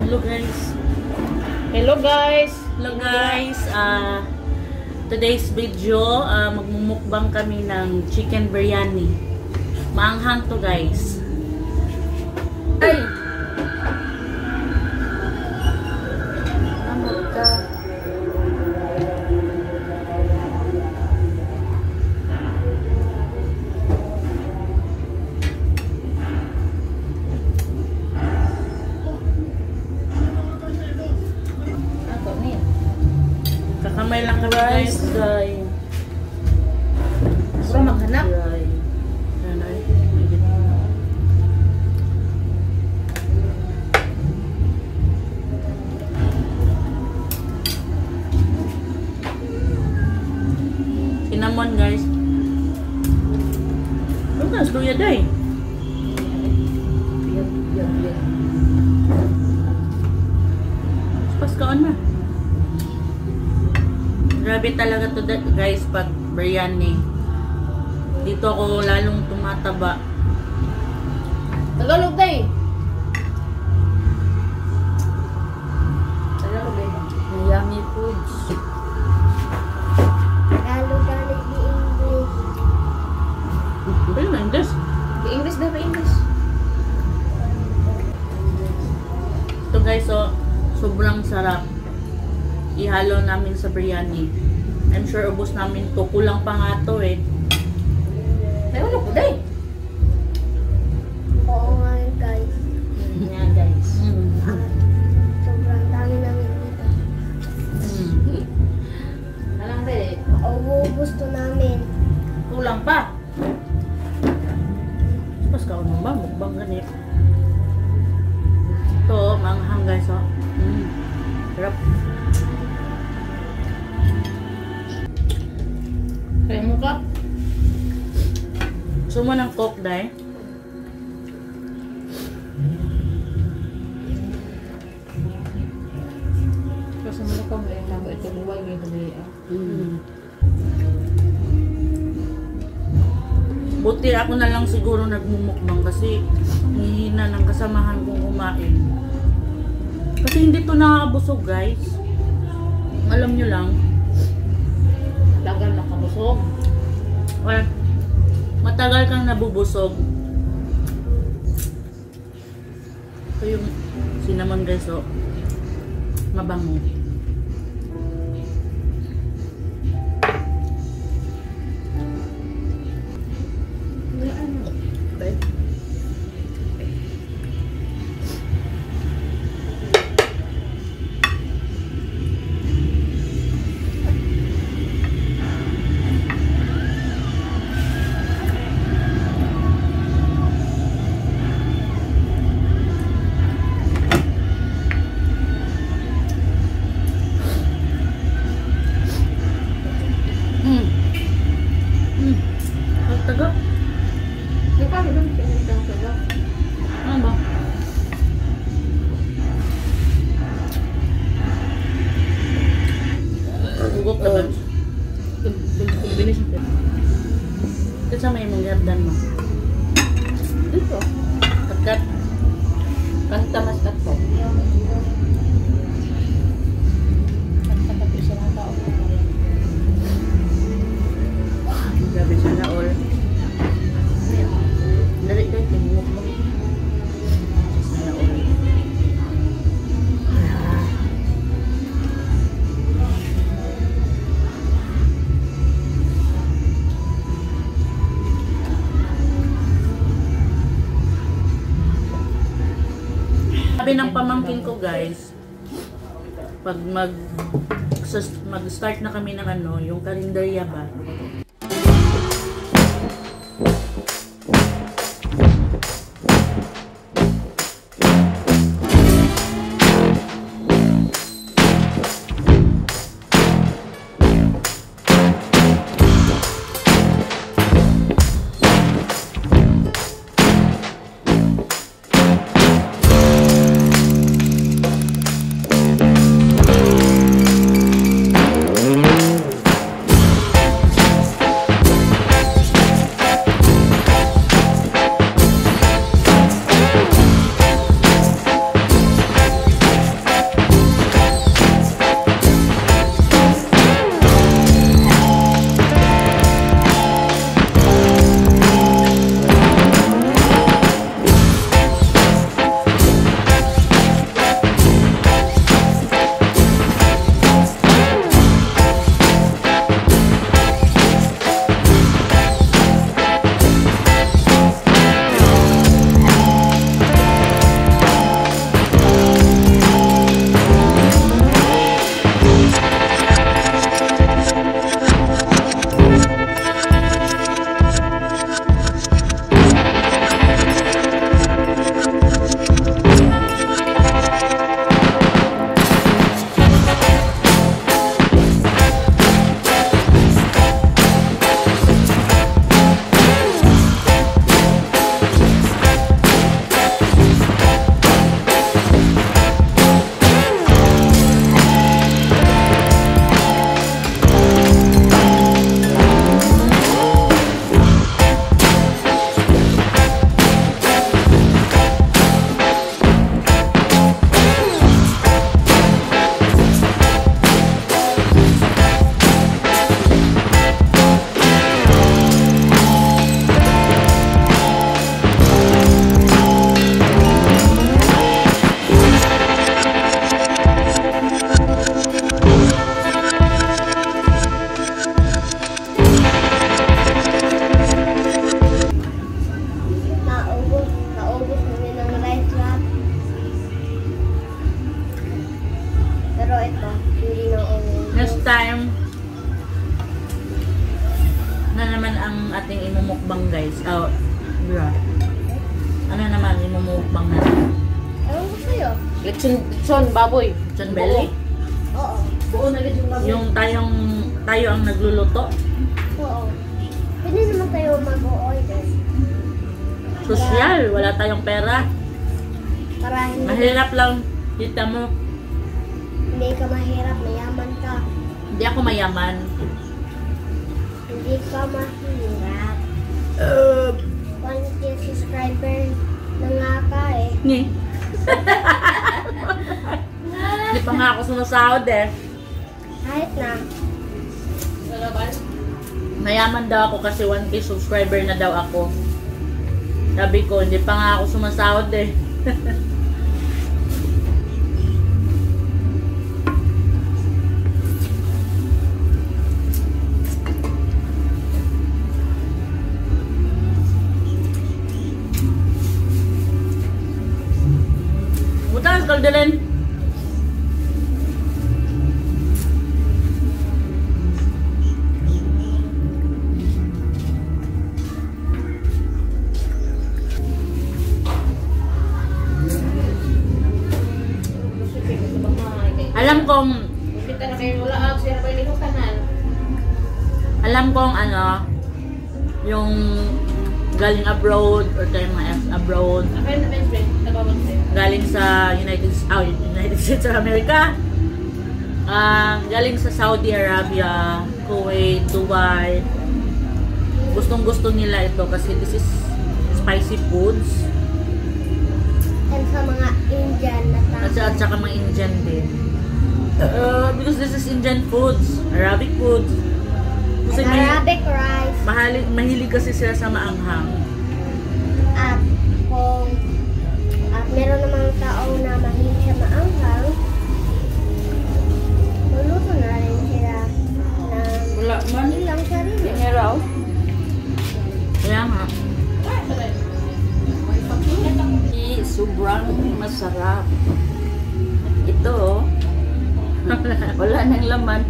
Hello guys. Hello guys. Hello guys. Today's video, magmumukbang kami ng chicken biryani. Maanghang to guys. Ay! Amot ka. Kakamay lang kami guys. Bro, maghanap. Cinnamon guys. Ano na? Sluya day. Pas kaon na. Grabe talaga to guys pag biryani. Dito ako lalong tumataba. Tagalog day. Tagalog day. Yummy foods. Tagalog galing di English. Pero na English. Di English daw ba English? Ito guys, so sobrang sarap. Ihalo namin sa biryani. I'm sure ubos namin to. Kulang pa nga to eh. Tagalog ko day. Oo nga yun, guys. Yan guys. Sobrang dami namin dito. Alang day. Maubos to namin. Kulang pa. Pas ka unang ba? Mukbang ganit. Ito, manghang guys. Oh. Sarap. Kaya mo ka? Gusto mo ng coke dahil? Kasi mo ka mo yung nabo ito buway ngayon day. Buti ako na lang siguro nagmumukbang kasi hihina ng kasamahan kong kumain. Kasi hindi to nakakabusog guys. Alam nyo lang. Tagal nakabusog. Or, matagal kang nabubusog. Ito yung cinnamon guys, oh. Mabango. Okay. Ang taga. Di pa rin doon siya ng saga. Ano ba? Ugok na ba? Binis ito. Ito sa may mong gardan mo. Dito. Pagkat. Kanta mas katpo. Kanta katpo isa lang tao. Grabe sana all. Dali tayo, tingok mo. Sana all. Sabi ng pamangkin ko guys, pag mag-start na kami ng ano, yung karinderya ba, ito, hindi na onion. Next time, na naman ang ating imumukbang guys. Oh, yeah. Ano naman imumukbang natin? Ewan ko sa'yo. Lechon, baboy. John Belly? Oo. Buo na yung baboy. Yung tayo ang nagluluto. Oo. Pwede naman tayo mag-o-order. Sosyal, wala tayong pera. Para hindi, Mahirap lang, kita mo. hindi ka mahirap, mayaman ka. Hindi ako mayaman. Hindi ka mahirap. 1K subscriber na nga ka eh. Ni. Hindi pa nga ako sumasahod eh. Kahit na. Mayaman daw ako kasi 1K subscriber na daw ako. Sabi ko, hindi pa nga ako sumasahod eh. Butas, kaldalan. Alam kong Kita na kayo wala siya pa yung tanan. alam kong ano yung galing abroad or tayo mga abroad Ako yung best friend, tabawag sa'yo. galing sa United States of America, galing sa Saudi Arabia, Kuwait, Dubai. Gustong gusto nila ito kasi this is spicy foods And sa mga Indian na at saka mga Indian din. Because this is Indian foods, Arabic foods. Kasi Arabic rice. mahilig kasi sila sa maanghang. At kung meron namang tao na mahilig sa maanghang, luluto na rin sila ng Wala man. ilang sarili. Raw. Kaya nga. Sobrang masarap. Ito, oh. Wala nang laman.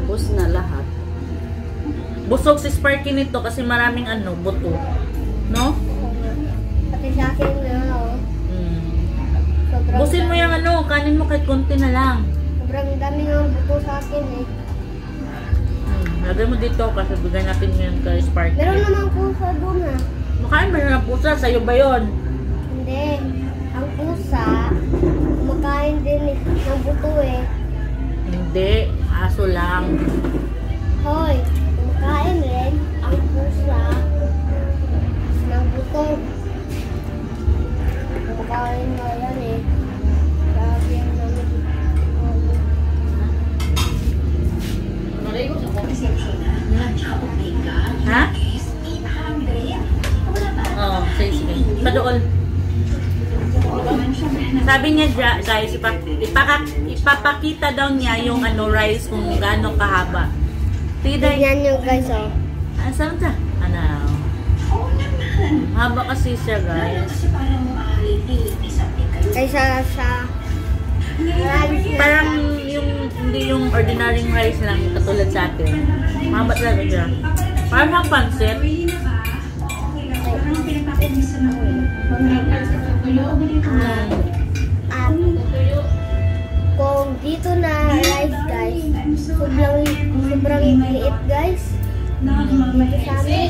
Ubos na lahat. Busog si Sparky nito kasi maraming buto. No? Pati sa akin meron. Sobrang Busin mo yung kanin mo kahit konti na lang. Sobrang dami ng buto sa akin eh. Lagay mo dito kasi bigyan natin yun kay Sparky. Meron naman pusa doon ha. Makain ba ng pusa? Sa'yo ba yun? Hindi. Ang pusa, kumakain din ng buto eh. Hindi. Aso lang. Hoy, kumakain rin ang pusa ng buto. Kumakain nga yan eh. Grabe ang namin. Naligo sa ko. Ha? Oo, sige. Padool. Sabi niya guys, ipapakita daw niya yung rice kung gaano kahaba. Tida, Tignan nyo guys oh. saan siya? Haba kasi siya guys. Kaysa sa rice na Parang hindi yung ordinary rice lang katulad sa atin. Haba talaga siya. Parang ang pansit. at kung dito na rice guys, sobrang liit guys. Dito sa amin.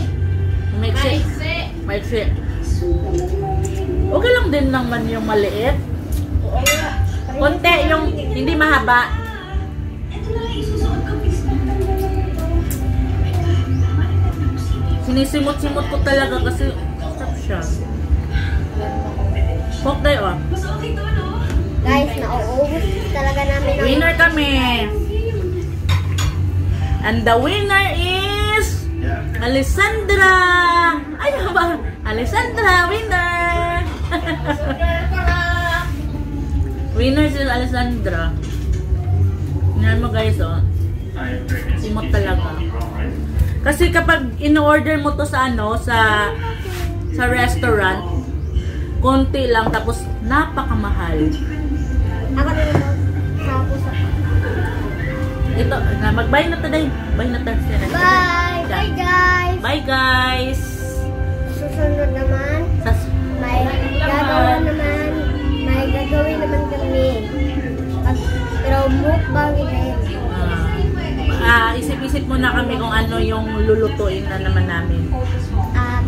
Maiksi. Okay lang din naman yung maliit. Oo nga. Konti yung hindi mahaba. Sinisimot-simot ko talaga kasi stop siya. Pok tayo ah. Guys, nauubos talaga namin ang Winner kami. And the winner is Alessandra. Ay, ano ba? Alessandra, winner. Winner si Alessandra. Tingnan mo guys, oh. Simot talaga. Kasi kapag in-order mo to sa sa restaurant, konti lang tapos napakamahal. Ako na naman sa pusa. Ito, mag-bye na today. Bye na tayo. Bye! Bye guys! Bye guys! Susunod naman, may gagawin naman kami. Pero mukbang rin. Isip-isip muna kami kung ano yung lulutuin na naman namin. At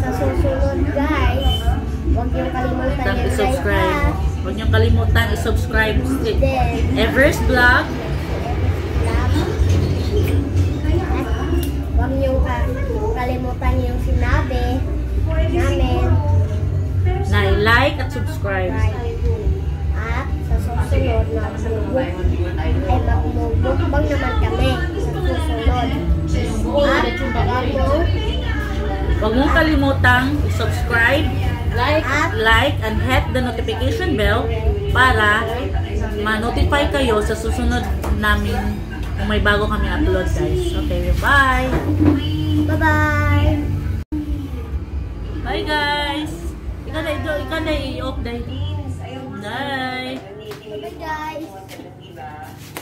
sa susunod guys, huwag niyong kalimutan yung I-subscribe. Huwag niyong kalimutan i-subscribe. Then, Everest Vlog. huwag niyong kalimutan yung sinabi namin. Na i-like at subscribe. At sa susunod na magmumukbang naman kami sa susunod. At Huwag mong kalimutang i-subscribe, like, and hit the notification bell para ma-notify kayo sa susunod namin kung may bago kami upload guys. Okay, bye! bye-bye! Bye guys! Ikaw na i-off day. Bye! Bye guys!